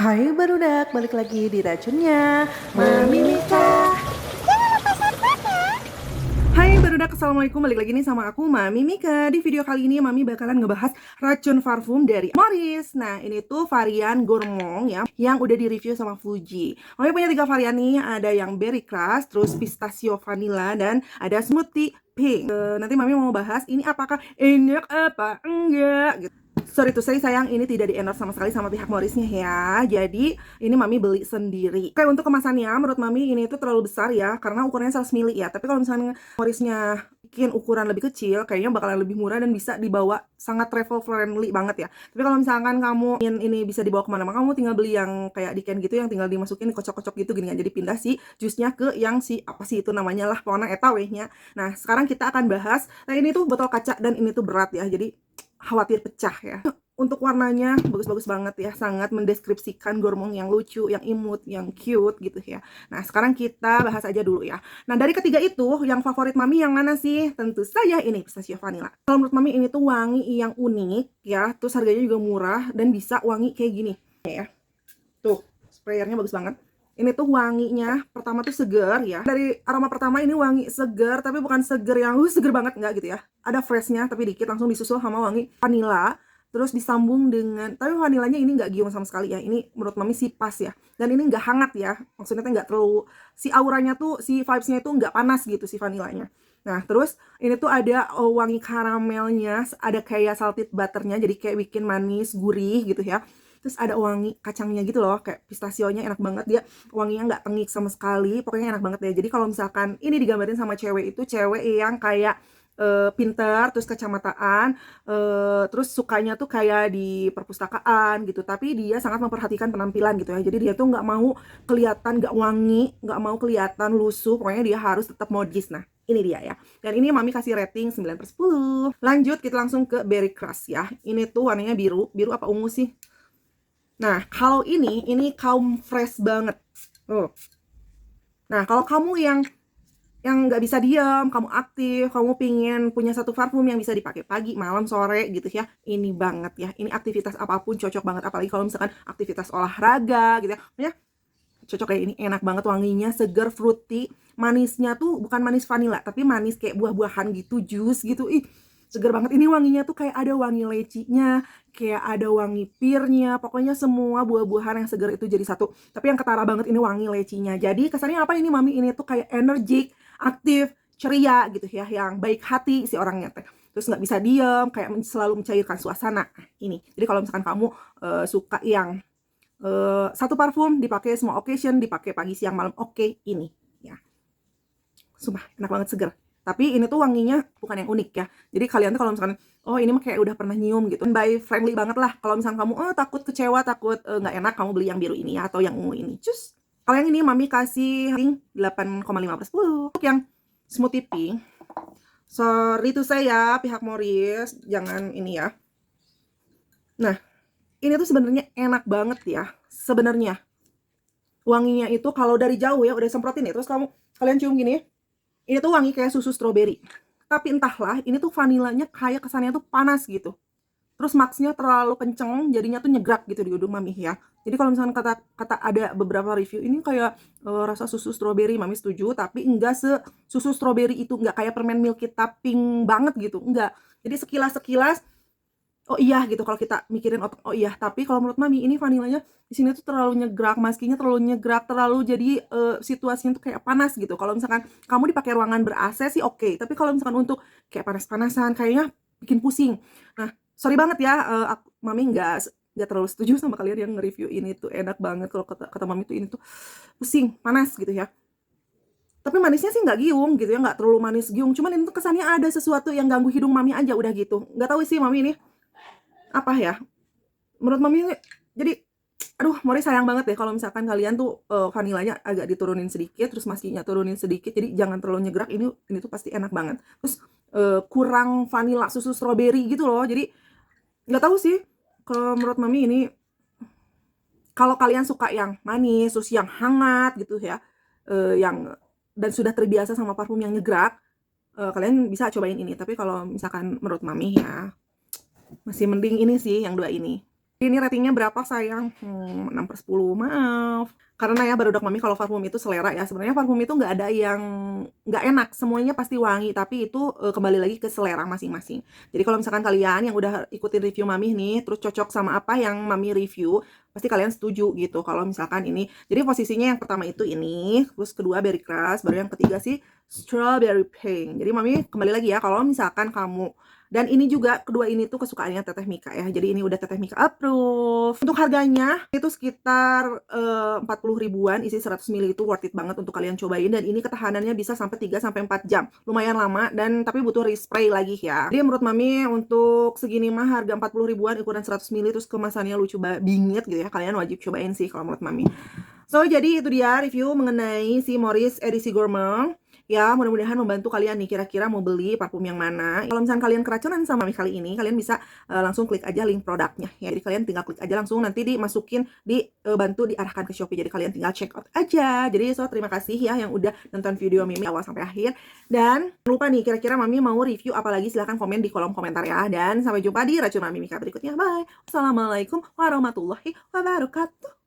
Hai barudak, balik lagi di racunnya Mami Mika. Hai barudak, assalamualaikum, balik lagi nih sama aku Mami Mika. Di video kali ini Mami bakalan ngebahas racun parfum dari Morris. Nah ini tuh varian Gourmand ya, yang udah di review sama Fuji. Mami punya 3 varian nih, ada yang Berry Crush, terus Pistachio Vanilla, dan ada Smoothie Pink. Nanti Mami mau bahas ini apakah enak apa enggak gitu. Sorry tuh, saya sayang ini tidak di endorse sama sekali sama pihak Morrisnya ya. Jadi ini Mami beli sendiri. Oke, untuk kemasannya menurut Mami ini tuh terlalu besar ya, karena ukurannya 100 ml ya. Tapi kalau misalnya Morrisnya bikin ukuran lebih kecil, kayaknya bakalan lebih murah dan bisa dibawa, sangat travel friendly banget ya. Tapi kalau misalkan kamu ingin ini bisa dibawa kemana-mana, kamu tinggal beli yang kayak di can gitu, yang tinggal dimasukin, dikocok-kocok gitu gini kan. Jadi pindah si jusnya ke yang si apa sih itu namanya lah, pokoknya eta wehnya. Nah sekarang kita akan bahas. Nah ini tuh botol kaca dan ini tuh berat ya, jadi khawatir pecah ya. Untuk warnanya bagus-bagus banget ya, sangat mendeskripsikan Gourmand yang lucu, yang imut, yang cute gitu ya. Nah sekarang kita bahas aja dulu ya. Nah dari ketiga itu, yang favorit Mami yang mana sih? Tentu saja ini Pistachio Vanilla. Kalau menurut Mami ini tuh wangi yang unik ya, terus harganya juga murah dan bisa wangi kayak gini ya. Tuh sprayernya bagus banget. Ini tuh wanginya pertama tuh seger ya. Dari aroma pertama ini wangi seger, tapi bukan seger yang seger banget enggak gitu ya. Ada freshnya tapi dikit, langsung disusul sama wangi vanilla. Terus disambung dengan, tapi vanilanya ini nggak giung sama sekali ya. Ini menurut Mami sih pas ya. Dan ini nggak hangat ya. Maksudnya nggak terlalu, si auranya tuh, si vibes-nya itu nggak panas gitu si vanilanya. Nah terus ini tuh ada wangi karamelnya, ada kayak salted butternya, jadi kayak bikin manis, gurih gitu ya. Terus ada wangi kacangnya gitu loh, kayak pistasionya enak banget, dia wanginya nggak tengik sama sekali, pokoknya enak banget deh. Jadi kalau misalkan ini digambarin sama cewek, itu cewek yang kayak pinter, terus kecamataan, terus sukanya tuh kayak di perpustakaan gitu, tapi dia sangat memperhatikan penampilan gitu ya. Jadi dia tuh nggak mau kelihatan nggak wangi, nggak mau kelihatan lusuh, pokoknya dia harus tetap modis. Nah ini dia ya, dan ini Mami kasih rating 9/10. Lanjut kita langsung ke Berry Crush ya. Ini tuh warnanya biru, biru apa ungu sih? Nah, kalau ini kaum fresh banget. Oh. Nah, kalau kamu yang nggak bisa diam, kamu aktif, kamu pingin punya satu parfum yang bisa dipakai pagi, malam, sore gitu ya, ini banget ya. Ini aktivitas apapun cocok banget, apalagi kalau misalkan aktivitas olahraga gitu ya. Pokoknya cocok kayak ini, enak banget wanginya, seger, fruity, manisnya tuh bukan manis vanilla, tapi manis kayak buah-buahan gitu, jus gitu. Ih, seger banget. Ini wanginya tuh kayak ada wangi lecinya, kayak ada wangi pirnya, pokoknya semua buah-buahan yang seger itu jadi satu. Tapi yang ketara banget ini wangi lecinya. Jadi kesannya apa ini Mami? Ini tuh kayak energik, aktif, ceria gitu ya, yang baik hati si orangnya teh. Terus nggak bisa diem, kayak selalu mencairkan suasana. Nah, ini. Jadi kalau misalkan kamu suka yang satu parfum dipakai semua occasion, dipakai pagi siang malam, oke, ini ya. Sumpah enak banget, seger. Tapi ini tuh wanginya bukan yang unik ya. Jadi kalian tuh kalau misalkan oh ini mah kayak udah pernah nyium gitu, by friendly banget lah. Kalau misalkan kamu takut kecewa, takut nggak enak, kamu beli yang biru ini ya, atau yang ungu ini. Cus. Kalau yang ini Mami kasih rating 8,5/10. Untuk yang smoothie pink, sorry tuh saya pihak Morris, jangan ini ya. Nah ini tuh sebenarnya enak banget ya, sebenarnya wanginya itu kalau dari jauh ya udah semprotin ya, terus kalian cium gini, ini tuh wangi kayak susu stroberi. Tapi entahlah, ini tuh vanilanya kayak kesannya tuh panas gitu. Terus maxnya terlalu kenceng, jadinya tuh nyegrak gitu di hidung Mami ya. Jadi kalau misalkan kata ada beberapa review ini kayak rasa susu stroberi, Mami setuju, tapi enggak susu stroberi itu, enggak kayak permen milk kita pink banget gitu, enggak. Jadi sekilas oh iya gitu kalau kita mikirin otak, oh iya. Tapi kalau menurut Mami ini vanilanya di sini tuh terlalu nyegrak, maskinya terlalu nyegrak, terlalu jadi situasinya tuh kayak panas gitu. Kalau misalkan kamu dipakai ruangan ber-AC sih oke, tapi kalau misalkan untuk kayak panas-panasan kayaknya bikin pusing. Nah sorry banget ya, Mami nggak terlalu setuju sama kalian yang nge-review ini tuh enak banget. Kalau kata Mami tuh ini tuh pusing, panas gitu ya. Tapi manisnya sih nggak giung gitu ya, nggak terlalu manis giung. Cuman ini tuh kesannya ada sesuatu yang ganggu hidung Mami aja udah gitu. Nggak tahu sih Mami ini apa ya. Menurut Mami jadi aduh, Mori sayang banget deh kalau misalkan kalian tuh vanilanya agak diturunin sedikit, terus maskinya turunin sedikit, jadi jangan terlalu nyegrak. Ini tuh pasti enak banget. Terus kurang vanila susu stroberi gitu loh. Jadi nggak tahu sih, kalau menurut Mami ini kalau kalian suka yang manis terus yang hangat gitu ya, yang dan sudah terbiasa sama parfum yang nyegrak, kalian bisa cobain ini. Tapi kalau misalkan menurut Mami ya masih mending ini sih, yang dua ini. Ini ratingnya berapa sayang? 6/10, maaf. Karena ya barudak mami kalau parfum itu selera ya. Sebenarnya parfum itu nggak ada yang nggak enak, semuanya pasti wangi, tapi itu kembali lagi ke selera masing-masing. Jadi kalau misalkan kalian yang udah ikutin review mami nih, terus cocok sama apa yang mami review, pasti kalian setuju gitu. Kalau misalkan ini, jadi posisinya yang pertama itu ini, terus kedua berry crush, baru yang ketiga sih strawberry pink. Jadi mami kembali lagi ya, kalau misalkan kamu dan ini juga kedua ini tuh kesukaannya Teteh Mika ya. Jadi ini udah Teteh Mika approve. Untuk harganya itu sekitar 40 ribuan, isi 100 ml itu worth it banget untuk kalian cobain, dan ini ketahanannya bisa sampai 3 sampai 4 jam. Lumayan lama dan tapi butuh respray lagi ya. Jadi menurut mami untuk segini mah harga 40 ribuan ukuran 100 ml terus kemasannya lucu bingit gitu ya. Kalian wajib cobain sih kalau menurut mami. So, jadi itu dia review mengenai si Morris edisi Gourmand. Ya, mudah-mudahan membantu kalian nih kira-kira mau beli parfum yang mana. Kalau misalnya kalian keracunan sama Mami kali ini, kalian bisa langsung klik aja link produknya ya. Jadi kalian tinggal klik aja langsung, nanti dimasukin bantu diarahkan ke Shopee. Jadi kalian tinggal check out aja. Jadi terima kasih ya yang udah nonton video Mimi awal sampai akhir. Dan jangan lupa nih kira-kira Mami mau review apa lagi, silahkan komen di kolom komentar ya. Dan sampai jumpa di Racun Mami Mika berikutnya. Bye. Wassalamualaikum warahmatullahi wabarakatuh.